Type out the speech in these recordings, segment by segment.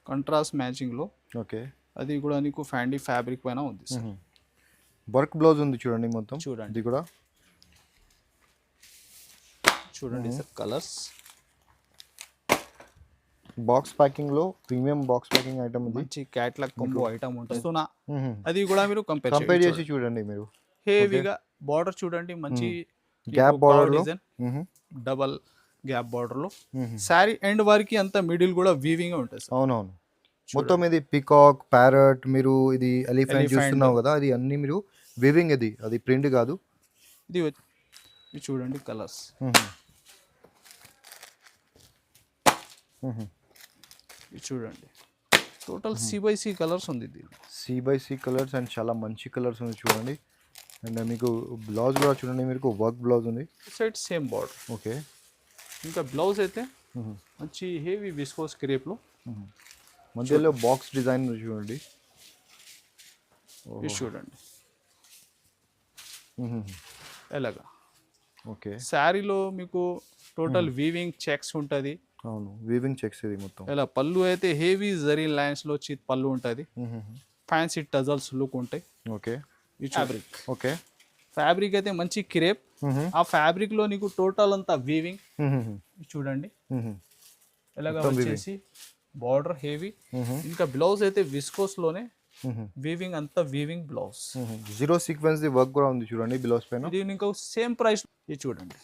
Contrast matching లో. Okay. అది కూడా నీకు ఫ్యాండీ ఫ్యాబ్రిక్ పైన ఉంది సార్. వర్క్ బ్లౌజ్ ఉంది చూడండి మొత్తం. చూడండి. ఇది కూడా చూడండి సార్ కలర్స్. బాక్స్ ప్యాకింగ్ లో ప్రీమియం బాక్స్ ప్యాకింగ్ ఐటమ్ ఇది. మంచి క్యాట్లాగ్ కాంబో ఐటమ్ ఉంటుంది. అది కూడా మీరు కంపేర్ చేసి చూడండి మీరు. హెవీగా బార్డర్ చూడండి, మంచి గ్యాప్ బార్డర్ లో డబల్ గ్యాప్ బార్డర్ లో సారీ ఎండ్ వరకు అంతా మిడిల్ కూడా వీవింగ్ ఉంటుంది. అవునవును. మొత్తం ఇది పికాక్ ప్యారట్ మీరు ఇది ఎలిఫెంట్ చూస్తున్నావు కదా, అది అన్ని మీరు వీవింగ్. అది ప్రింట్ కాదు. ఇది చూడండి కలర్స్. ఇది చూడండి టోటల్ C/C కలర్స్ ఉంది. C/C కలర్స్ అండ్ చాలా మంచి కలర్స్ ఉంది చూడండి. అండ్ మీకు బ్లౌజ్ కూడా చూడండి, మీకు వర్క్ బ్లౌజ్ ఉంది. Side same border. ఓకే. ఇంకా బ్లౌజ్ అయితే మంచి హెవీ విస్కోస్ క్రేప్లో మధ్యలో బాక్స్ డిజైన్ చూడండి. ఇది చూడండి ఎలాగా. ఓకే. శారీలో మీకు టోటల్ వీవింగ్ చెక్స్ ఉంటుంది. అవును, వీవింగ్ చెక్స్ ఇది మొత్తం. ఇలా పళ్ళు అయితే హెవీ జరీ లైన్స్ లో పళ్ళు ఉంటుంది. ఫ్యాన్సీ టజల్స్ లుక్ ఉంటాయి. ఓకే. ఈ ఫ్యాబ్రిక్. ఓకే. ఫ్యాబ్రిక్ అయితే మంచి క్రేప్. ఆ ఫ్యాబ్రిక్ లో నీకు టోటల్ అంతా వీవింగ్ చూడండి ఎలాగా వచ్చేసి బార్డర్ హెవీ. ఇంకా బ్లౌజ్ అయితే విస్కోస్ లోనే వీవింగ్, అంతా weaving blouse. Zero sequence the work కూడా ఉంది చూడండి బ్లౌజ్ పైన. ఇది నీకు సేమ్ ప్రైస్. ఇది చూడండి.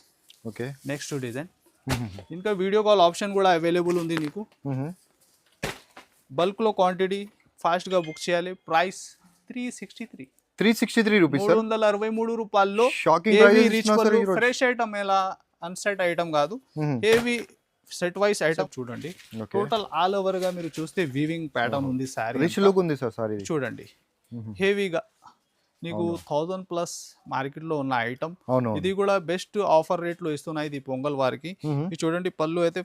ఓకే. Next design. ఇంకా వీడియో కాల్ ఆప్షన్ కూడా అవైలబుల్ ఉంది నీకు. బల్క్ లో క్వాంటిటీ ఫాస్ట్ గా బుక్ చేయాలి. Price 363 rupees. 363 రూపాయల్లో ఫ్రెష్ ఐటమ్. ఎలా అన్సెట్ ఐటమ్ కాదు, హెవీ సెట్ వైస్ ఐటమ్. చూడండి టోటల్ ఆల్ ఓవర్ గా మీరు చూస్తే వీవింగ్ ప్యాటర్న్ ఉంది. సారీ రిచ్ లుక్ ఉంది సార్. సారీ చూడండి హెవీగా నీకు 1000+ మార్కెట్ లో ఉన్న ఐటమ్. ఇది కూడా బెస్ట్ ఆఫర్ రేట్ లో ఇస్తున్నాయి ఇది పొంగల్ వారికి. ఇది చూడండి పళ్ళు అయితే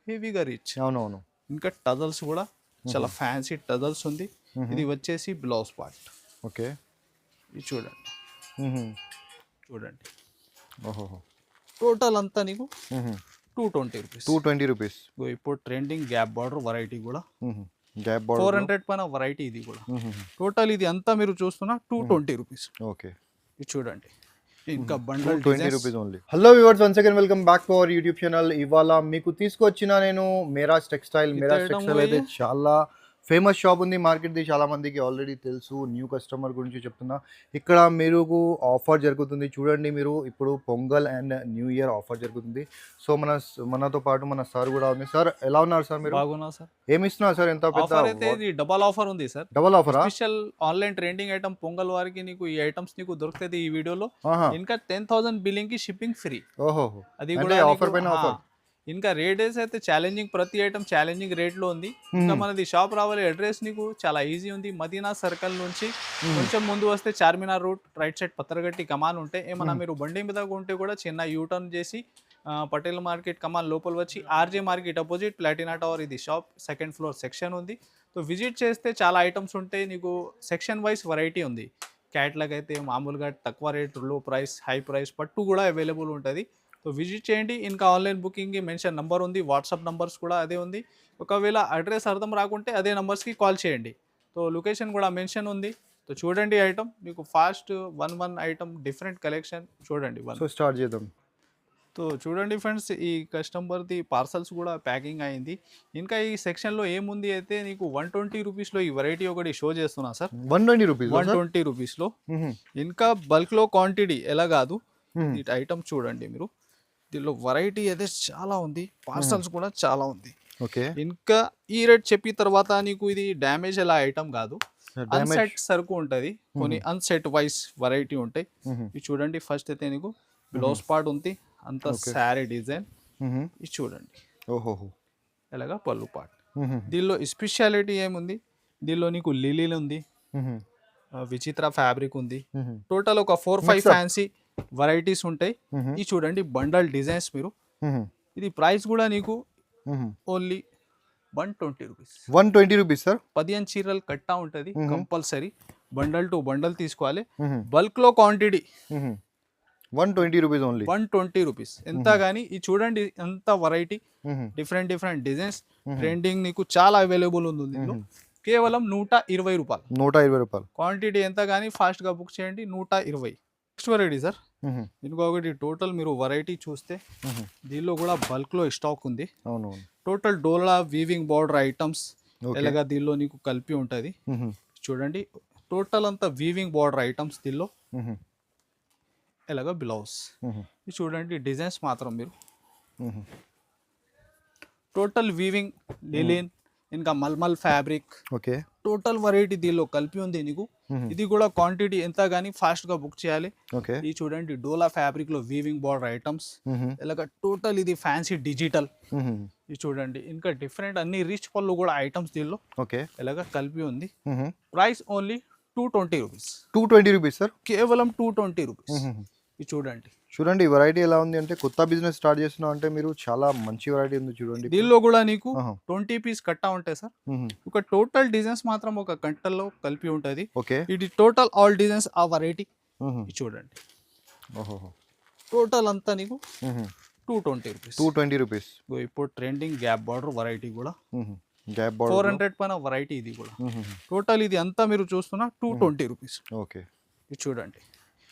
హెవీగా రిచ్. అవునవును. ఇంకా టజల్స్ కూడా చాలా ఫ్యాన్సీ టజల్స్ ఉంది. ఇది వచ్చేసి బ్లౌజ్ పార్ట్. ఓకే. ఇది చూడండి. చూడండి ఓహో. టోటల్ అంతా నీకు 220 రూపీస్. ఇప్పుడు ట్రెండింగ్ గ్యాప్ బార్డర్ వెరైటీ కూడా గ్యాప్ బార్డర్ 400 పైన వెరైటీ. ఇది కూడా టోటల్ ఇది అంతా మీరు చూస్తున్నా 220 రూపీస్. ఓకే. ఇది చూడండి ఇంకా bundle 20 rupees only. Hello viewers, once again welcome back to our YouTube channel. ఇవాళ మీకు తీసుకొచ్చిన నేను మేరాజ్ టెక్స్టైల్. మేరాజ్ టెక్స్టైల్ అయితే చాలా ఫేమస్ షాప్ ఉంది మార్కెట్ది, చాలా మందికి ఆల్రెడీ తెలుసు. న్యూ కస్టమర్ గురించి చెప్తున్నా. ఇక్కడ మీరు ఆఫర్ జరుగుతుంది చూడండి. మీరు ఇప్పుడు pongal and new year offer జరుగుతుంది. సో మనతో పాటు మన సార్ కూడా ఉంది. సార్ ఎలా ఉన్నారు సార్ మీరు? బాగున్నా సార్. ఏమి ఇస్తున్నారు సార్? ఎంత పెద్ద డబల్ ఆఫర్ ఉంది sir. Double offer special online trending item pongal వారికి నీకు ఈ ఐటమ్స్ నీకు దొరుకుతుంది ఈ వీడియోలో. ఇంకా 10,000 బిల్లింగ్ కి షిప్పింగ్ ఫ్రీ. ఓహో. అది కూడా ఆఫర్ పైన ఆఫర్. ఇంకా రేట్స్ అయితే ఛాలెంజింగ్, ప్రతి ఐటమ్ ఛాలెంజింగ్ రేట్ లో ఉంది. ఇంకా మనది షాప్ రావాలి. అడ్రస్ నీకు చాలా ఈజీ ఉంది. మదీనా సర్కిల్ నుంచి కొంచెం ముందు వస్తే Charminar route right side Pathargatti కమాన్ ఉంటే, ఏమన్నా మీరు బండి మీద ఉంటే కూడా చిన్న యూటర్న్ చేసి పటేల్ మార్కెట్ కమాన్ లోపల వచ్చి RJ market opposite Platina tower ఇది షాప్, 2nd ఫ్లోర్ సెక్షన్ ఉంది. సో విజిట్ చేస్తే చాలా ఐటమ్స్ ఉంటాయి. నీకు సెక్షన్ వైజ్ వెరైటీ ఉంది. క్యాట్లాగ్ అయితే మామూలుగా తక్కువ రేట్, లో ప్రైస్, హై ప్రైస్ పట్టు కూడా అవైలబుల్ ఉంటుంది. సో విజిట్ చేయండి. ఇంకా ఆన్లైన్ బుకింగ్కి మెన్షన్ నంబర్ ఉంది. వాట్సాప్ నంబర్స్ కూడా అదే ఉంది. ఒకవేళ అడ్రస్ అర్థం రాకుంటే అదే నంబర్స్కి కాల్ చేయండి. సో లొకేషన్ కూడా మెన్షన్ ఉంది. సో చూడండి ఐటమ్ మీకు fast one item different collection చూడండి. సో స్టార్ట్ చేద్దాం. సో చూడండి ఫ్రెండ్స్, ఈ కస్టమర్ది పార్సల్స్ కూడా ప్యాకింగ్ అయింది. ఇంకా ఈ సెక్షన్లో ఏముంది అయితే నీకు 120 రూపీస్లో ఈ వెరైటీ ఒకటి షో చేస్తున్నా సార్. 120 రూపీస్లో. ఇంకా బల్క్లో క్వాంటిటీ ఎలా కాదు, ఈ ఐటమ్ చూడండి మీరు. దీనిలో వెరైటీ అయితే చాలా ఉంది. పార్సల్స్ కూడా చాలా ఉంది. ఓకే. ఇంకా ఈ రేట్ చెప్పిన తర్వాత నీకు ఇది డ్యామేజ్ అలా ఐటమ్ కాదు, అన్సెట్ సరుకు ఉంటుంది. కొన్ని అన్సెట్ వైస్ వెరైటీ ఉంటాయి. ఇది చూడండి. ఫస్ట్ అయితే నీకు బ్లౌజ్ పార్ట్ ఉంది, అంత శారీ డిజైన్. ఇది చూడండి. ఓహో. ఎలాగా పళ్ళు పార్ట్. దీనిలో స్పెషాలిటీ ఏముంది, దీనిలో నీకు లిలీలు ఉంది, విచిత్ర ఫ్యాబ్రిక్ ఉంది. టోటల్ ఒక 4-5 ఫ్యాన్సీ వెరైటీస్ ఉంటాయి. ఇది చూడండి బండల్ డిజైన్స్ మీరు. ఇది ప్రైస్ కూడా నీకు ఓన్లీ 120 రూపీస్. 120 rupees sir. 15 చీరలు కట్టా ఉంటుంది కంపల్సరీ. బండల్ టు బండల్ తీసుకోవాలి. బల్క్ లో క్వాంటిటీ 120 రూపీస్ ఓన్లీ. 120 రూపీస్ ఎంత కానీ ఇది చూడండి ఎంత variety, different different designs, trending నీకు చాలా అవైలబుల్ ఉంది దీనిలో. కేవలం 120 రూపాయలు. 120 రూపాయలు. క్వాంటిటీ ఎంత కానీ ఫాస్ట్గా బుక్ చేయండి. 120. నెక్స్ట్ వెరైటీ సార్, ఇంకొకటి టోటల్ మీరు వెరైటీ చూస్తే దీనిలో కూడా బల్క్లో స్టాక్ ఉంది. అవును. టోటల్ డోలా వీవింగ్ బార్డర్ ఐటమ్స్ ఎలాగా దీనిలో నీకు కలిపి ఉంటుంది. చూడండి టోటల్ అంతా వీవింగ్ బార్డర్ ఐటమ్స్ దీనిలో. ఎలాగా బ్లౌజ్ ఇది చూడండి, డిజైన్స్ మాత్రం మీరు టోటల్ వీవింగ్ లిలిన్ ఇంకా మల్మల్ ఫ్యాబ్రిక్. ఓకే. టోటల్ వెరైటీ దీనిలో కలిపి ఉంది నీకు. ఇది కూడా క్వాంటిటీ ఎంత కానీ ఫాస్ట్ గా బుక్ చేయాలి. ఓకే. ఇది చూడండి డోలా ఫ్యాబ్రిక్ లో వీవింగ్ బార్డర్ ఐటమ్స్ ఇలాగ టోటల్ ఇది ఫ్యాన్సీ డిజిటల్. ఇది చూడండి ఇంకా డిఫరెంట్ అన్ని రిచ్ పళ్ళు కూడా ఐటమ్స్ దీనిలో. ఓకే. ఇలాగ కలిపి ఉంది. Price only 220 rupees. 220 rupees sir. కేవలం 220 రూపీస్. ఇది చూడండి చూడండి వెరైటీ ఎలా ఉంది అంటే కొత్త బిజినెస్ స్టార్ట్ చేస్తున్నాం అంటే మీరు చాలా మంచి వెరైటీ ఉంది చూడండి. దీనిలో కూడా నీకు 20 పీస్ కట్టా ఉంటాయి సార్. ఒక టోటల్ డిజైన్స్ మాత్రం ఒక గంటల్లో కలిపి ఉంటది. ఓకే. ఇది టోటల్ ఆల్ డిజైన్స్ ఆ వెరైటీ చూడండి. టోటల్ అంతా నీకు 220 రూపీస్. 220 రూపీస్. ఇప్పుడు ట్రెండింగ్ గ్యాప్ బార్డర్ వెరైటీ కూడా గ్యాప్ బార్డర్ 400 పైన వెరైటీ ఇది కూడా. టోటల్ ఇది అంతా మీరు చూస్తున్నా 220 రూపీస్. ఓకే. ఇది చూడండి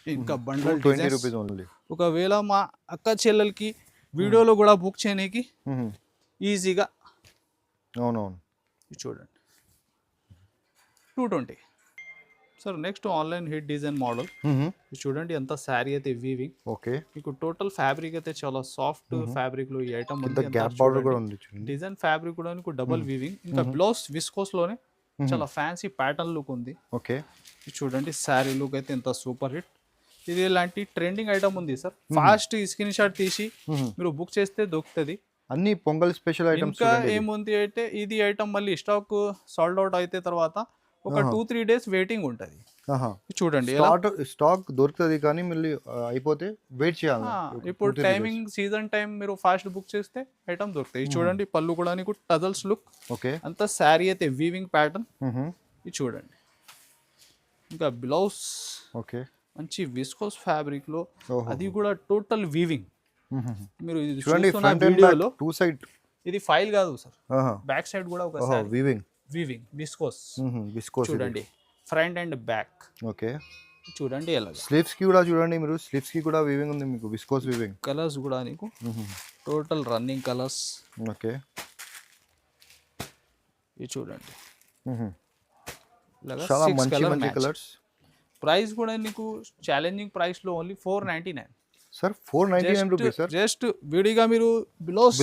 ఇంకా బండల్ 20 రూపీస్ ఓన్లీ. ఒకవేళ మా అక్క చెల్లెలకి వీడియోలో కూడా బుక్ చేయడానికి ఈజీగా. అవునవును. చూడండి 220 sir. Next online hit design model చూడండి ఎంత శారీ అయితే వీవింగ్. ఓకే. మీకు టోటల్ ఫ్యాబ్రిక్ అయితే చాలా సాఫ్ట్ ఫ్యాబ్రిక్ లో ఈ ఐటమ్ ఉంది. గ్యాప్ బార్డర్ కూడా ఉంది చూడండి. డిజైన్ ఫ్యాబ్రిక్ కూడా మీకు డబుల్ వీవింగ్. ఇంకా బ్లౌజ్ విస్కోస్ లోనే చాలా ఫ్యాన్సీ ప్యాటర్న్ లుక్ ఉంది. ఓకే. చూడండి శారీ లుక్ అయితే ఎంత సూపర్ హిట్. ఇది ఇలాంటి ట్రెండింగ్ ఐటమ్ ఉంది సార్. ఫాస్ట్ స్క్రీన్ షాట్ తీసి మీరు బుక్ చేస్తే దొరుకుతుంది. అన్ని పొంగల్ స్పెషల్ ఐటమ్స్. ఇంకా ఏముంది అంటే ఇది ఐటమ్ మళ్ళీ స్టాక్ సాల్డ్ అవుట్ అయితే తర్వాత ఒక 2-3 డేస్ వెయిటింగ్ ఉంటుంది. చూడండి స్టాక్ దొరుకుతుంది కానీ మళ్ళీ అయిపోతే వెయిట్ చేయాలి. ఇప్పుడు టైమింగ్ సీజన్ టైం మీరు ఫాస్ట్ బుక్ చేస్తే ఐటమ్ దొరుకుతాయి. చూడండి పళ్ళు కూడా నీకు టజల్స్ లుక్. ఓకే. అంతా శారీ అయితే వీవింగ్ ప్యాటర్న్. ఇది చూడండి ఇంకా బ్లౌజ్. ఓకే. మంచి విస్కోస్ ఫ్యాబ్రిక్ లో అది కూడా టోటల్ వీవింగ్. మీరు వీడియోలో 2 సైడ్ ఇది ఫైల్ కాదు సార్, బ్యాక్ సైడ్ కూడా ఒక వీవింగ్ విస్కోస్. విస్కోస్ చూడండి ఫ్రంట్ అండ్ బ్యాక్. ఓకే. చూడండి ఎలా స్లీవ్స్ కి కూడా చూడండి మీరు, స్లీవ్స్ కి కూడా వీవింగ్ ఉంది మీకు, విస్కోస్ వీవింగ్. కలర్స్ కూడా నీకు టోటల్ రన్నింగ్ కలర్స్. ఓకే. ఇది చూడండి చాలా మంచి మంచి కలర్స్. ప్రైస్ కూడా నీకు ఛాలెంజింగ్ ప్రైస్ లో only 499 sir. 499 rupees sir. Just విడిగా మీరు బ్లౌజ్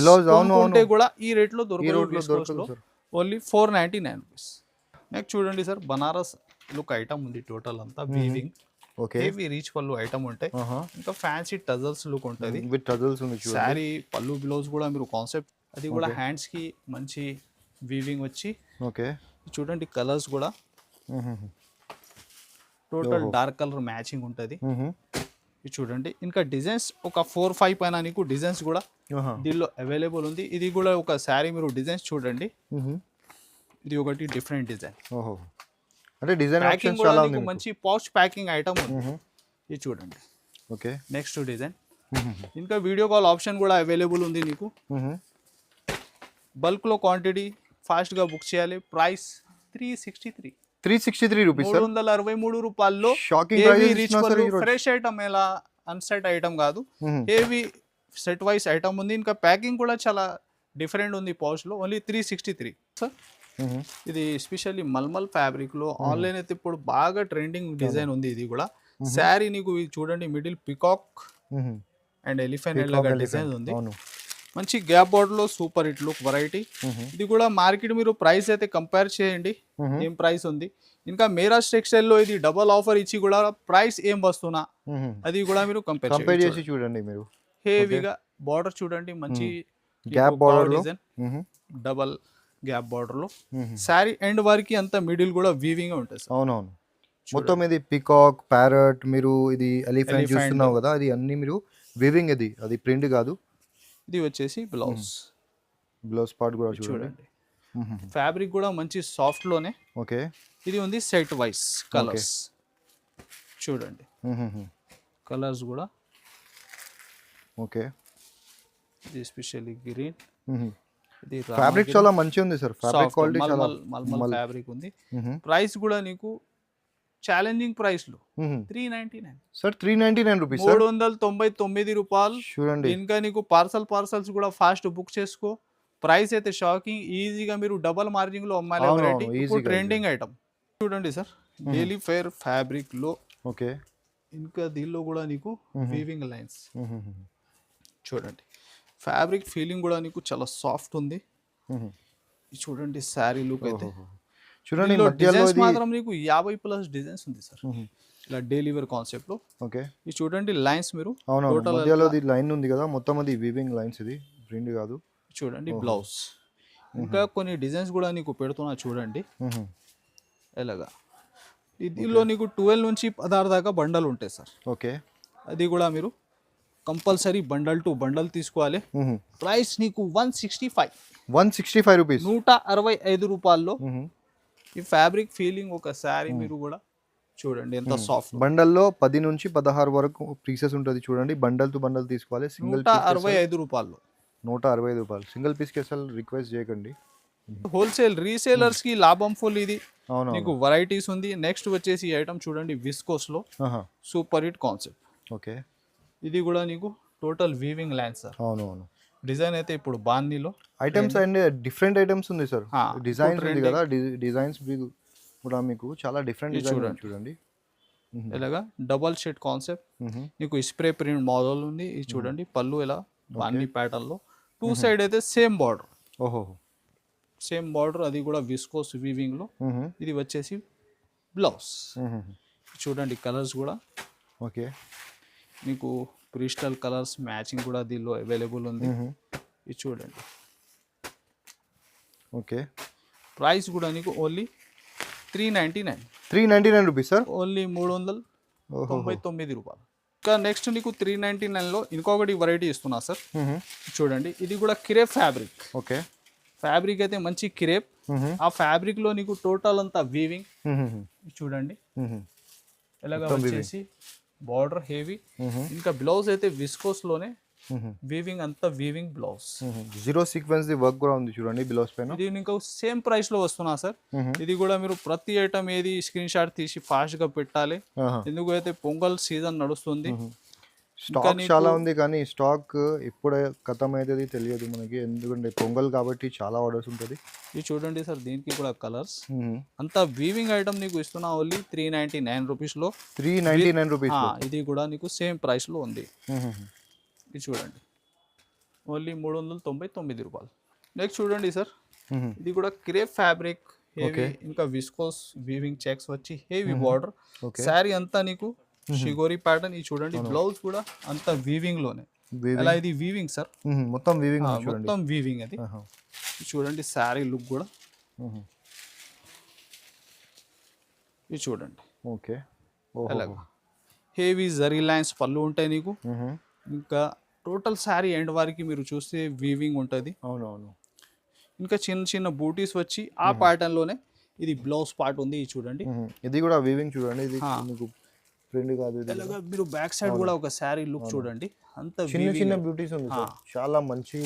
ఉంటే కూడా ఈ రేట్ లో దొరకదు. Only 499 rupees. నెక్స్ట్ చూడండి సార్ బనారస్ లుక్ ఐటమ్ ఉంది. టోటల్ అంతా వీవింగ్. ఓకే. హెవీ రీచ్ పళ్ళు ఐటమ్ ఉంటాయి. ఇంకా ఫ్యాన్సీ టజల్స్ లుక్ ఉంటుంది. విత్ టజల్స్ ఉంది చూడండి. సారీ పళ్ళు బ్లౌజ్ కూడా మీరు కాన్సెప్ట్ అది కూడా హ్యాండ్స్ కి మంచి వీవింగ్ వచ్చి. ఓకే. చూడండి కలర్స్ కూడా టోటల్ డార్క్ కలర్ మ్యాచింగ్ ఉంటుంది. ఇది చూడండి ఇంకా డిజైన్స్ ఒక 4-5 పైన నీకు డిజైన్స్ కూడా దీనిలో అవైలబుల్ ఉంది. ఇది కూడా ఒక శారీ మీరు డిజైన్స్ చూడండి. ఇది ఒకటి డిఫరెంట్ డిజైన్. అంటే డిజైన్ ప్యాకింగ్ కూడా నీకు మంచి పౌచ్ ప్యాకింగ్ ఐటమ్ ఉంది. ఇది చూడండి. ఓకే. నెక్స్ట్ డిజైన్ ఇంకా వీడియో కాల్ ఆప్షన్ కూడా అవైలబుల్ ఉంది నీకు. బల్క్ లో క్వాంటిటీ ఫాస్ట్ గా బుక్ చేయాలి. Price 363 rupees. 363 రూపాయల్లో ఫ్రెష్ ఐటమ్, ఎలా అన్సెట్ ఐటమ్ కాదు, హెవీ సెట్ వైస్ ఐటమ్ ఉంది. ఇంకా ప్యాకింగ్ కూడా చాలా డిఫరెంట్ ఉంది పౌచ్ లో. Only 363 sir. ఇది ఎస్పెషల్లీ మల్మల్ ఫ్యాబ్రిక్ లో ఆన్లైన్ అయితే ఇప్పుడు బాగా ట్రెండింగ్ డిజైన్ ఉంది. ఇది కూడా శారీ నీకు చూడండి మిడిల్ పికాక్ అండ్ ఎలిఫెంట్ లాగా డిజైన్ ఉంది. మంచి గ్యాప్ బోర్డ్ లో సూపర్ హిట్ లుక్ వెరైటీ. ఇది కూడా మార్కెట్ మీరు ప్రైస్ అయితే కంపేర్ చేయండి ఏం ప్రైస్ ఉంది. ఇంకా మేరాజ్ టెక్స్టైల్ లో ఇది డబల్ ఆఫర్ ఇచ్చి కూడా ప్రైస్ ఏం వస్తున్నా అది కూడా మీరు కంపేర్ చేసి చూడండి. మీరు హెవీగా బార్డర్ చూడండి, మంచి gap border design, double gap border లో శారీ ఎండ్ వరకు అంత మిడిల్ కూడా వీవింగ్ ఉంటుంది. అవునవును. మొత్తం ఇది పికాక్ ప్యారట్ మీరు ఇది ఎలిఫెంట్ చూస్తున్నావు కదా, అది అన్ని మీరు వీవింగ్. అది ప్రింట్ కాదు. ఇది వచ్చేసి బ్లౌజ్ పార్ట్ కూడా చూడండి. ఫ్యాబ్రిక్ కూడా మంచి సాఫ్ట్ లోనే. ఓకే. ఇది ఉంది సెట్ వైస్ కలర్స్ చూడండి. కలర్స్ కూడా ఓకే. ఇది ఎస్పెషల్లీ గ్రీన్. ఇది ఫ్యాబ్రిక్ చాలా మంచిగా ఉంది సార్. ఫ్యాబ్రిక్ క్వాలిటీ చాలా మల్మల్ ఫ్యాబ్రిక్ ఉంది. ప్రైస్ కూడా నీకు ఛాలెంజింగ్ ప్రైస్ లో 399 సార్. 399 rupees sir. 399 రూపాయలు. చూడండి. ఇంకా నీకు పార్సల్స్ కూడా ఫాస్ట్ బుక్ చేసుకో. ప్రైస్ అయితే షాకింగ్. ఈజీగా మీరు డబల్ మార్జిన్ లో అమ్మాలి. వెరైటీ ఇప్పుడు ట్రెండింగ్ ఐటమ్ చూడండి సార్. డైలీ ఫేర్ ఫ్యాబ్రిక్ లో. ఓకే. ఇంకా దీనిలో కూడా నీకు వీవింగ్ లైన్స్ చూడండి. ఫ్యాబ్రిక్ ఫీలింగ్ కూడా నీకు చాలా సాఫ్ట్ ఉంది. చూడండి శారీ లుక్ అయితే చూడండి. డిజైన్స్ మాత్రం నీకు 50+ డిజైన్స్ ఉంది సార్. ఇలా డైలీ వేర్ కాన్సెప్ట్ లో. ఓకే. ఇది చూడండి లైన్స్ మీరు. అవునవును. మధ్యలో లైన్ ఉంది కదా, మొత్తం అది వీవింగ్ లైన్స్. ఇది ప్రింట్ కాదు. చూడండి బ్లౌజ్. ఇంకా కొన్ని డిజైన్స్ కూడా నీకు పెడుతున్నా చూడండి ఎలాగా. దీనిలో నీకు 12 నుంచి 16 దాకా బండల్ ఉంటాయి సార్. ఓకే. అది కూడా మీరు కంపల్సరీ బండల్ టు బండల్ తీసుకోవాలి. ప్రైస్ నీకు 165 రూపీస్. 165 రూపాయల్లో ఈ ఫ్యాబ్రిక్ ఫీలింగ్ ఒక శారీ మీరు కూడా చూడండి ఎంత సాఫ్ట్. బండల్లో 10 నుంచి 16 వరకు పీసెస్ ఉంటుంది చూడండి. బండల్ టు బండల్ తీసుకోవాలి. సింగిల్ 165 రూపాయల్లో. 165 రూపాయలు. సింగిల్ పీస్ కి అసలు రిక్వెస్ట్ చేయకండి. హోల్సేల్ రీసేలర్స్ కి లాభం ఫుల్ ఇది. నీకు వెరైటీస్ ఉంది. నెక్స్ట్ వచ్చేసి ఈ ఐటమ్ చూడండి విస్కోస్ లో సూపర్ హిట్ కాన్సెప్ట్. ఓకే. ఇది కూడా నీకు టోటల్ వీవింగ్ లైన్ సార్. అవునవును. డిజైన్ అయితే ఇప్పుడు బాందీలో ఐటమ్స్ అండ్ డిఫరెంట్ ఐటమ్స్ ఉంది సార్. డిజైన్స్ ఉంది కదా, డిజైన్స్ కూడా మీకు చాలా డిఫరెంట్ డిజైన్ చూడండి. ఇలాగా డబల్ షేడ్ కాన్సెప్ట్. నీకు స్ప్రే ప్రింట్ మోడల్ ఉంది. ఇది చూడండి పళ్ళు ఇలా బాందీ ప్యాటర్న్ లో. 2 సైడ్ అయితే సేమ్ బార్డర్. ఓహో. Same border. అది కూడా విస్కోస్ వీవింగ్ లో. ఇది వచ్చేసి బ్లౌజ్. చూడండి కలర్స్ కూడా. ఓకే. మీకు క్రిస్టల్ కలర్స్ మ్యాచింగ్ కూడా దీనిలో అవైలబుల్ ఉంది. ఇది చూడండి. ఓకే. ప్రైస్ కూడా నీకు ఓన్లీ 399 రూపీస్ సార్. ఓన్లీ 399 రూపాయలు. ఇంకా నెక్స్ట్ నీకు 399లో ఇంకొకటి వెరైటీ ఇస్తున్నా సార్. చూడండి ఇది కూడా క్రేప్ ఫ్యాబ్రిక్. ఓకే. ఫ్యాబ్రిక్ అయితే మంచి క్రేప్. ఆ ఫ్యాబ్రిక్ లో నీకు టోటల్ అంతా వీవింగ్ చూడండి ఎలాగా వచ్చేసి బార్డర్ హెవీ. ఇంకా బ్లౌజ్ అయితే విస్కోస్ లోనే వీవింగ్ అంతా weaving blouse. 0 sequence the work కూడా ఉంది చూడండి బ్లౌజ్ పైన. ఇది ఇంకా సేమ్ ప్రైస్ లో వస్తున్నా సార్. ఇది కూడా మీరు ప్రతి ఐటమ్ ఏది స్క్రీన్ షాట్ తీసి ఫాస్ట్ గా పెట్టాలి. ఎందుకైతే పొంగల్ సీజన్ నడుస్తుంది. స్టాక్ చాలా ఉంది కానీ స్టాక్ ఎప్పుడు ఖతం అవుతుంది తెలియదు మనకి. ఎందుకంటే పొంగల్ కాబట్టి చాలా ఆర్డర్స్ ఉంటుంది. ఇది చూడండి సార్. దీనికి కూడా కలర్స్ అంతా వీవింగ్ ఐటమ్ నీకు ఇస్తున్నా ఓన్లీ 399 రూపీస్ లో. 399 రూపీస్. ఇది కూడా నీకు సేమ్ ప్రైస్ లో ఉంది. ఇది చూడండి ఓన్లీ 399 రూపాయలు. నెక్స్ట్ చూడండి సార్. ఇది కూడా క్రేప్ ఫ్యాబ్రిక్ హెవీ. ఇంకా విస్కోస్ వీవింగ్ చెక్స్ వచ్చి హెవీ బార్డర్. శారీ అంతా నీకు షిగోరి ప్యాటర్న్. ఇది చూడండి బ్లౌజ్ కూడా అంతా వీవింగ్ లోనే. అలా ఇది వీవింగ్ సార్. మొత్తం వీవింగ్. మొత్తం వీవింగ్ అది. చూడండి శారీ లుక్ కూడా. ఇది చూడండి. ఓకే. అలాగా హెవీ జరీ లైన్స్ పళ్ళు ఉంటాయి నీకు. ఇంకా టోటల్ శారీ ఎండ్ వరకు మీరు చూస్తే వీవింగ్ ఉంటుంది. అవునవును. ఇంకా చిన్న చిన్న బూటీస్ వచ్చి ఆ ప్యాటర్న్ లోనే ఇది బ్లౌజ్ పార్ట్ ఉంది. ఇది చూడండి. ఇది కూడా వీవింగ్ చూడండి. ఇది మీకు ప్రింట్ కాదు. ఇలాగా మీరు బ్యాక్ సైడ్ కూడా ఒక శారీ లుక్ చూడండి. అంత చిన్న చిన్న బ్యూటీస్ ఉంది సార్. చాలా మంచి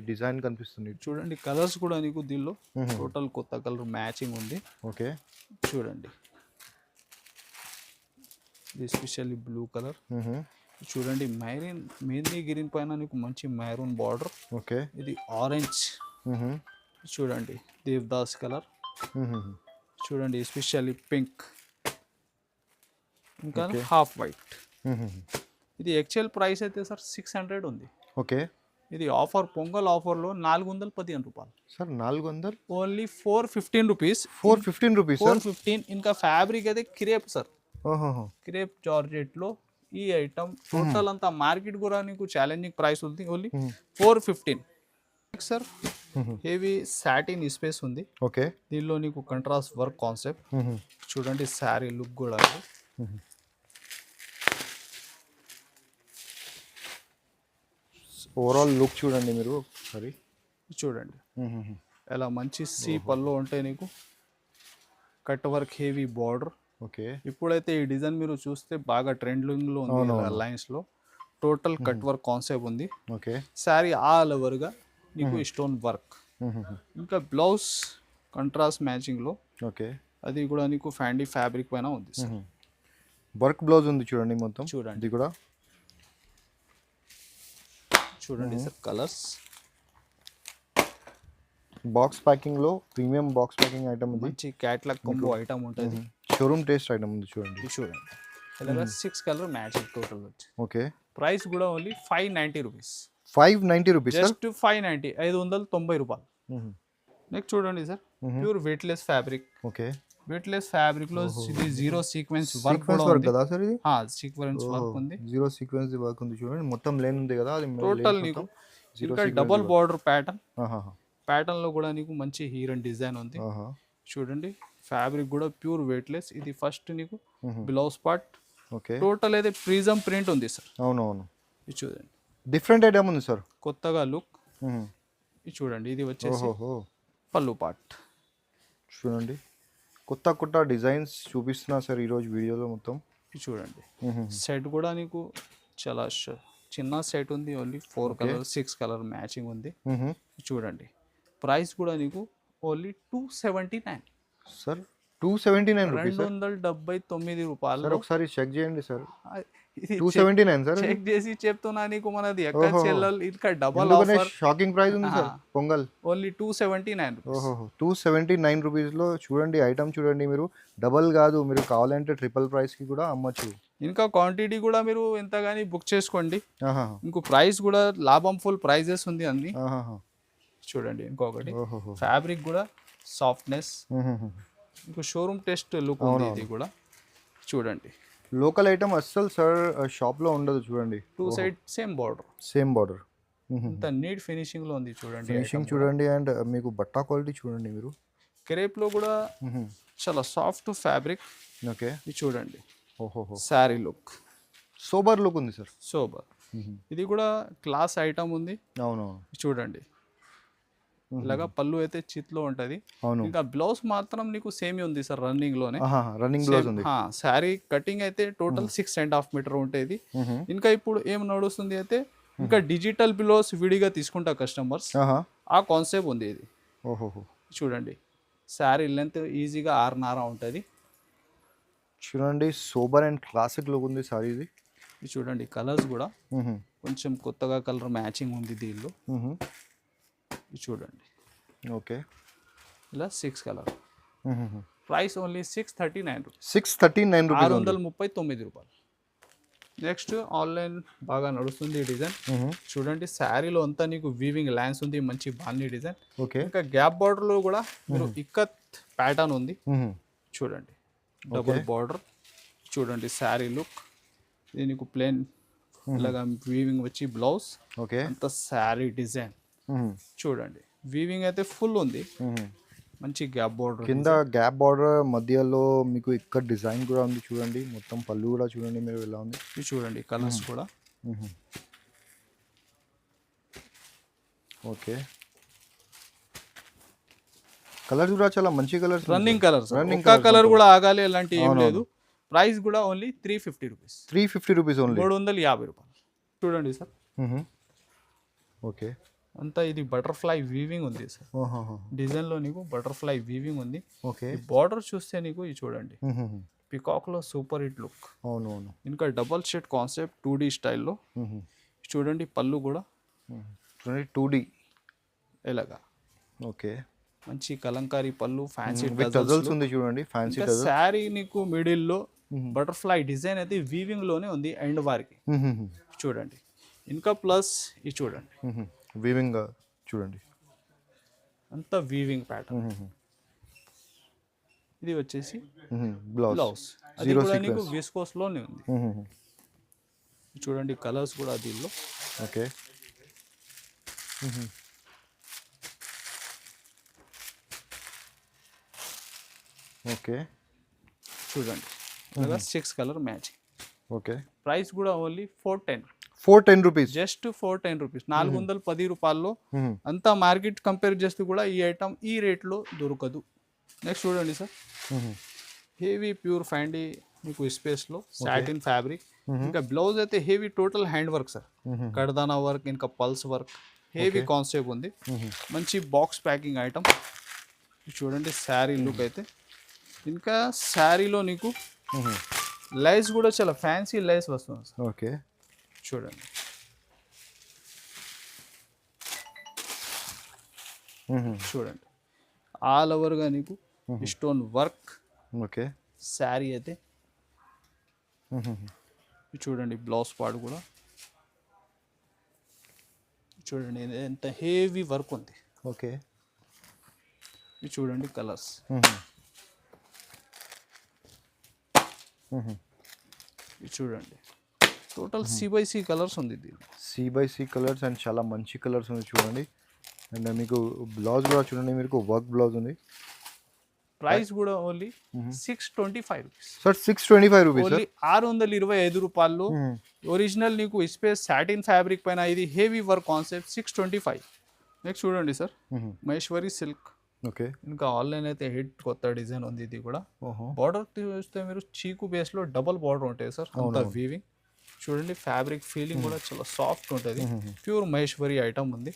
డిజైన్ కనిపిస్తుంది. చూడండి కలర్స్ కూడా నీకు దీనిలో టోటల్ కొత్త కలర్ మ్యాచింగ్ ఉంది. ఓకే. చూడండి ఇది ఎస్పెషల్లీ బ్లూ కలర్. చూడండి మైరూన్ మెహందీ గ్రీన్ పైన నీకు మంచి మైరూన్ బార్డర్. ఓకే. ఇది ఆరెంజ్. చూడండి దేవదాస్ కలర్. చూడండి ఎస్పెషల్లీ పింక్. ఇంకా హాఫ్ వైట్. ఇది యాక్చువల్ ప్రైస్ అయితే సార్ 600 ఉంది. ఓకే. ఇది ఆఫర్ పొంగల్ ఆఫర్లో 415 రూపాయలు సార్. 400 only 415 rupees. 415 రూపీస్. 415. ఇంకా ఫ్యాబ్రిక్ అయితే క్రేప్ సార్. క్రేప్ జార్జెట్ లో ఈ ఐటమ్ టోటల్ అంతా మార్కెట్ కూడా నీకు ఛాలెంజింగ్ ప్రైస్ ఉంది. Only 415 sir. Heavy satin space ఉంది. ఓకే. దీనిలో నీకు కంట్రాస్ట్ వర్క్ కాన్సెప్ట్. చూడండి శారీ లుక్ కూడా. ఓవరాల్ లుక్ చూడండి మీరు సరే. చూడండి ఎలా మంచి సీ పళ్ళు ఉంటాయి నీకు. Cut work heavy border. Okay. ఇప్పుడైతే ఈ డిజైన్ మీరు చూస్తే బాగా ట్రెండింగ్ లో ఉంది లైన్స్ లో. టోటల్ కట్ వర్క్ కాన్సెప్ట్ ఉంది. ఓకే. శారీ ఆల్ ఓవర్గా నీకు స్టోన్ వర్క్. ఇంకా బ్లౌజ్ కంట్రాస్ట్ మ్యాచింగ్లో, ఓకే. అది కూడా నీకు ఫ్యాండీ ఫ్యాబ్రిక్ పైన ఉంది సార్. వర్క్ బ్లౌజ్ ఉంది చూడండి మొత్తం. చూడండి. ఇది కూడా చూడండి సార్ కలర్స్. బాక్స్ ప్యాకింగ్ లో ప్రీమియం బాక్స్ ప్యాకింగ్ ఐటమ్ ఉంది. మంచి క్యాట్లాగ్ కాంబో ఐటమ్ ఉంటుంది. షోరూమ్ టేస్ట్ ఐటమ్ ఉంది చూడండి. ఇది చూడండి ఇలాగా 6 కలర్ మ్యాచింగ్ టోటల్ వచ్చి. ఓకే. ప్రైస్ కూడా only 590 rupees. 590 rupees sir. Just 590, 590 రూపాయలు. నెక్స్ట్ చూడండి sir pure weightless fabric. Okay. Weightless fabric లో ఇది జీరో సీక్వెన్స్ వర్క్ కూడా వర్క్ ఉంది కదా సార్ ఇది? సీక్వెన్స్ వర్క్ ఉంది. జీరో సీక్వెన్స్ వర్క్ ఉంది చూడండి. మొత్తం లేన్ ఉంది కదా అది టోటల్ నీకు. ఇంకా డబుల్ బార్డర్ ప్యాటర్న్ లో కూడా నీకు మంచి హీరన్ డిజైన్ ఉంది. చూడండి ఫ్యాబ్రిక్ కూడా ప్యూర్ వెయిట్లెస్. ఇది ఫస్ట్ నీకు బ్లౌజ్ పార్ట్. ఓకే. టోటల్ అయితే ప్రిజం ప్రింట్ ఉంది సార్. అవునవును. ఇది చూడండి డిఫరెంట్ ఐటమ్ ఉంది సార్, కొత్తగా లుక్. ఇది చూడండి ఇది వచ్చేసి పళ్ళు పార్ట్. చూడండి కొత్త కొత్త డిజైన్స్ చూపిస్తున్నా సార్ ఈరోజు వీడియోలో మొత్తం. ఇది చూడండి సెట్ కూడా నీకు చాలా చిన్న సెట్ ఉంది. ఓన్లీ 4 కలర్ 6 కలర్ మ్యాచింగ్ ఉంది. చూడండి ప్రైస్ కూడా నీకు ఓన్లీ 279 సార్. 279 రూపీస్. 279 రూపాయలు. సార్ ఒకసారి చెక్ చేయండి సార్. ఇది 279 సార్. చెక్ చేసి చెప్తున్నా నీకు మనది ఎక్కడ చెల్లల్ ఇంకా డబల్ ఆఫర్. షాకింగ్ ప్రైస్ ఉంది sir pongal. Only 279 rupees. 279 rupees లో చూడండి ఐటమ్ చూడండి. మీరు డబల్ కాదు, మీరు కావాలంటే ట్రిపుల్ ప్రైస్ కి కూడా అమ్మచ్చు. ఇంకా క్వాంటిటీ కూడా మీరు ఎంతగాని బుక్ చేసుకోండి. ఇంకో ప్రైస్ కూడా లాభం ఫుల్ ప్రైజెస్ ఉంది అన్ని. చూడండి ఇంకొకటి ఫ్యాబ్రిక్ కూడా సాఫ్ట్నెస్, ఇంకో షోరూమ్ టెస్ట్ లుక్ ఉంది. ఇది కూడా చూడండి లోకల్ ఐటమ్ అస్సలు సార్ షాప్ లో ఉండదు చూడండి. 2 side same border. Same border. ఇంత నీట్ ఫినిషింగ్ లో ఉంది చూడండి. ఫినిషింగ్ చూడండి అండ్ మీకు బట్టా క్వాలిటీ చూడండి మీరు. క్రేప్ లో కూడా చాలా సాఫ్ట్ ఫ్యాబ్రిక్. ఓకే. ఇది చూడండి ఓహో శారీ లుక్ సోబర్ లుక్ ఉంది సార్. సోబర్. ఇది కూడా క్లాస్ ఐటమ్ ఉంది. అవునవును. చూడండి ఇలాగా పళ్ళు అయితే చిత్లో ఉంటది. అవును. ఇంకా బ్లౌజ్ మాత్రం నీకు సేమ్ ఉంది సార్ రన్నింగ్ లోనే. రన్నింగ్ బ్లౌజ్ ఉంది. శారీ కటింగ్ అయితే టోటల్ 6.5 మీటర్ ఉంటుంది. ఇంకా ఇప్పుడు ఏం నడుస్తుంది అయితే ఇంకా డిజిటల్ బ్లౌజ్ విడిగా తీసుకుంటా కస్టమర్స్. ఆ కాన్సెప్ట్ ఉంది ఇది. ఓహో చూడండి శారీ లెంత్ ఈజీగా 6.5 ఉంటుంది. చూడండి సోబర్ అండ్ క్లాసిక్ లుక్ ఉంది సారీ ఇది. చూడండి కలర్స్ కూడా కొంచెం కొత్తగా కలర్ మ్యాచింగ్ ఉంది దీనిలో. చూడండి ఓకే. ఇలా 6 colour. Price only 639 rupees. 639 rupees. 639 రూపాయలు. నెక్స్ట్ ఆన్లైన్ బాగా నడుస్తుంది ఈ డిజైన్. చూడండి శారీలో అంతా నీకు వీవింగ్ లైన్స్ ఉంది, మంచి బాల్నీ డిజైన్. ఓకే. ఇంకా గ్యాప్ బార్డర్ లో కూడా మీరు ఇక్కత్ ప్యాటర్న్ ఉంది. చూడండి డబుల్ బార్డర్. చూడండి శారీ లుక్. ఇది నీకు ప్లేన్ ఇలాగా వీవింగ్ వచ్చి బ్లౌజ్. ఓకే. అంత శారీ డిజైన్ చూడండి. వీవింగ్ అయితే ఫుల్ ఉంది. మంచి గ్యాప్ బార్డర్. కింద గ్యాప్ బార్డర్ మధ్యలో మీకు ఇక్కడ డిజైన్ కూడా ఉంది చూడండి. మొత్తం పళ్ళు కూడా చూడండి మీరు ఎలా ఉంది. ఇది చూడండి కలర్స్ కూడా. ఓకే. కలర్స్ కూడా చాలా మంచి కలర్స్. Running colours. ఒక్క కలర్ కూడా ఆగాలి అలాంటి ఏం లేదు. ప్రైస్ కూడా ఓన్లీ 350 రూపీస్. 350 rupees only. 350 రూపాయలు. చూడండి సార్. ఓకే. అంతా ఇది బటర్ఫ్లై వీవింగ్ ఉంది సార్. డిజైన్ లో నీకు బటర్ఫ్లై వీవింగ్ ఉంది. ఓకే. బార్డర్ చూస్తే నీకు ఇది చూడండి పికాక్ లో సూపర్ హిట్ లుక్. అవునవును. ఇంకా డబల్ షేడ్ కాన్సెప్ట్ 2D స్టైల్లో. చూడండి పళ్ళు కూడా చూడండి 2D ఎలాగా. ఓకే. మంచి కలంకారీ పళ్ళు, ఫ్యాన్సీ టజల్స్ ఉంది చూడండి. Fancy tassels. శారీ నీకు మిడిల్ లో బటర్ఫ్లై డిజైన్ అయితే వీవింగ్ లోనే ఉంది ఎండ్ వారికి. చూడండి ఇంకా ప్లస్ ఇది చూడండి వీవింగ్ చూడండి అంతా వీవింగ్ ప్యాటర్న్. ఇది వచ్చేసి బ్లౌజ్. అది కూడా నీకు విస్కోస్ లోనే ఉంది. చూడండి కలర్స్ కూడా దీనిలో. ఓకే. ఓకే. చూడండి 6 కలర్ మ్యాచింగ్. ఓకే. ప్రైస్ కూడా ఓన్లీ 410 రూపీస్. Just 410 rupees. 410 రూపాయల్లో. అంతా మార్కెట్ కంపేర్ చేస్తే కూడా ఈ ఐటమ్ ఈ రేట్లో దొరకదు. నెక్స్ట్ చూడండి సార్ హెవీ ప్యూర్ ఫ్యాండీ మీకు స్పేస్ లో సాటిన్ ఫ్యాబ్రిక్. ఇంకా బ్లౌజ్ అయితే heavy total hand work sir, కడదానా వర్క్ ఇంకా పల్స్ వర్క్ హెవీ కాన్సెప్ట్ ఉంది. మంచి బాక్స్ ప్యాకింగ్ ఐటమ్ చూడండి. శారీ లుక్ అయితే ఇంకా శారీలో నీకు లైస్ కూడా చాలా ఫ్యాన్సీ లైస్ వస్తుంది సార్. ఓకే చూడండి చూడండి ఆల్ ఓవర్గా నీకు స్టోన్ వర్క్. ఓకే శారీ అయితే చూడండి. బ్లౌజ్ పార్ట్ కూడా చూడండి ఎంత హెవీ వర్క్ ఉంది. ఓకే ఇది చూడండి కలర్స్. ఇది చూడండి టోటల్ సి కలర్స్ ఉంది దీని. సి కలర్స్ అండ్ చాలా మంచి కలర్స్ ఉంది చూడండి. అండ్ మీకు బ్లౌజ్ కూడా చూడండి, మీకు వర్క్ బ్లౌజ్ ఉంది. ప్రైస్ కూడా only 625 rupees sir. 625 rupees only 625 రూపాయలు. ఒరిజినల్ నీకు స్పేస్ సాటిన్ ఫ్యాబ్రిక్ పైన ఇది హెవీ వర్క్ కాన్సెప్ట్ 625. నెక్స్ట్ చూడండి సార్ మహేశ్వరి సిల్క్. ఓకే ఇంకా ఆన్లైన్ అయితే హిట్ కొత్త డిజైన్ ఉంది. ఇది కూడా బార్డర్ చూస్తే మీరు చీకు బేస్ లో డబుల్ బార్డర్ ఉంటాయి సార్. అంత వీవింగ్ చూడండి. ఫ్యాబ్రిక్ ఫీలింగ్ కూడా చాలా సాఫ్ట్ ఉంటుంది. ప్యూర్ మహేశ్వరి ఐటమ్ ఉంది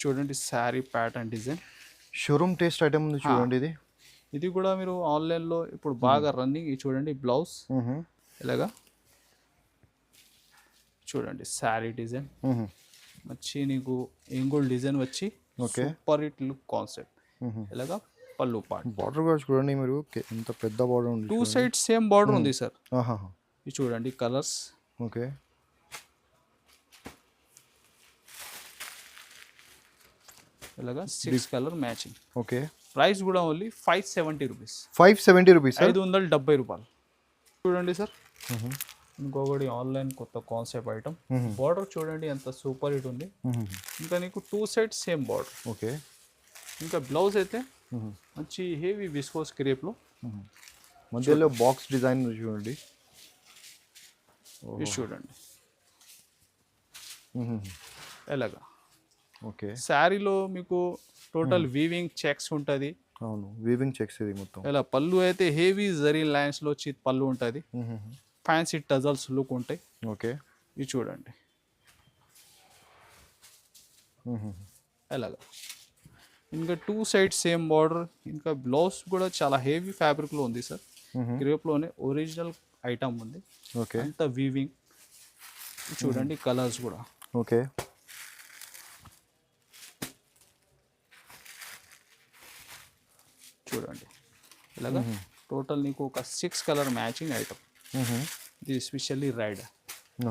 చూడండి. Sari pattern design showroom taste item ఉంది చూడండి. ఇది ఇది కూడా మీరు ఆన్లైన్ లో ఇప్పుడు బాగా రన్నింగ్. ఇది చూడండి బ్లౌజ్ ఇలాగా చూడండి. శారీ డిజైన్ వచ్చి నీకు ఎంగోల్ డిజైన్ వచ్చి సూపర్ హిట్ లుక్ కాన్సెప్ట్. ఇలాగా పళ్ళు పార్ట్. బార్డర్ కూడా చూడండి మీరు, ఎంత పెద్ద బార్డర్ ఉంది. 2 సైడ్స్ సేమ్ బార్డర్ ఉంది సార్. ఇది చూడండి కలర్స్. ఓకే ఇలాగా 6 కలర్ మ్యాచింగ్. ఓకే ప్రైస్ కూడా ఓన్లీ 570 రూపీస్. 570 రూపీస్ 570 రూపాయలు చూడండి సార్. ఇంకొకటి ఆన్లైన్ కొత్త కాన్సెప్ట్ ఐటమ్. బార్డర్ చూడండి ఎంత సూపర్ హిట్ ఉంది. ఇంకా నీకు 2 సైడ్స్ సేమ్ బార్డర్. ఓకే ఇంకా బ్లౌజ్ అయితే మంచి హెవీ విస్కోస్ క్రేప్ లో మధ్యలో బాక్స్ డిజైన్ చూడండి. ఇది చూడండి ఎలాగా. ఓకే శారీలో మీకు టోటల్ వీవింగ్ చెక్స్ ఉంటుంది. అవును వీవింగ్ చెక్స్ ఇది మొత్తం. ఇలా పళ్ళు అయితే హెవీ జరీ లైన్స్ లో పళ్ళు ఉంటుంది. ఫ్యాన్సీ టజల్స్ లుక్ ఉంటాయి. ఓకే ఇది చూడండి ఎలాగా. ఇంకా 2 సైడ్స్ సేమ్ బార్డర్. ఇంకా బ్లౌజ్ కూడా చాలా హెవీ ఫ్యాబ్రిక్ లో ఉంది సార్. క్రేప్ లోనే ఒరిజినల్ ఐటమ్ ఉంది. ఓకే అంత వీవింగ్ చూడండి. కలర్స్ కూడా ఓకే చూడండి ఇలాగా. టోటల్ నీకు ఒక 6 కలర్ మ్యాచింగ్ ఐటమ్. ఇది ఎస్పెషల్లీ రెడ్.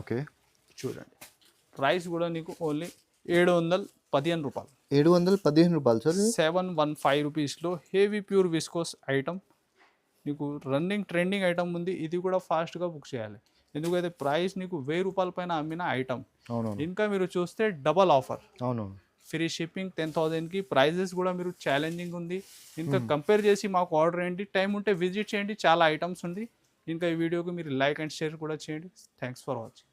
ఓకే చూడండి ప్రైస్ కూడా నీకు ఓన్లీ 715 రూపాయలు. 715 రూపాయలు సార్. 715 రూపీస్లో హెవీ ప్యూర్ విస్కోస్ ఐటమ్ నీకు రన్నింగ్ ట్రెండింగ్ ఐటమ్ ఉంది. ఇది కూడా ఫాస్ట్గా బుక్ చేయాలి, ఎందుకైతే ప్రైస్ నీకు 1000 రూపాయల పైన అమ్మిన ఐటమ్. ఇంకా మీరు చూస్తే డబల్ ఆఫర్. అవును ఫ్రీ షిప్పింగ్ 10,000కి. ప్రైజెస్ కూడా మీరు ఛాలెంజింగ్ ఉంది. ఇంకా కంపేర్ చేసి మాకు ఆర్డర్ చేయండి. టైం ఉంటే విజిట్ చేయండి, చాలా ఐటమ్స్ ఉంది. ఇంకా ఈ వీడియోకి మీరు లైక్ అండ్ షేర్ కూడా చేయండి. Thanks for watching.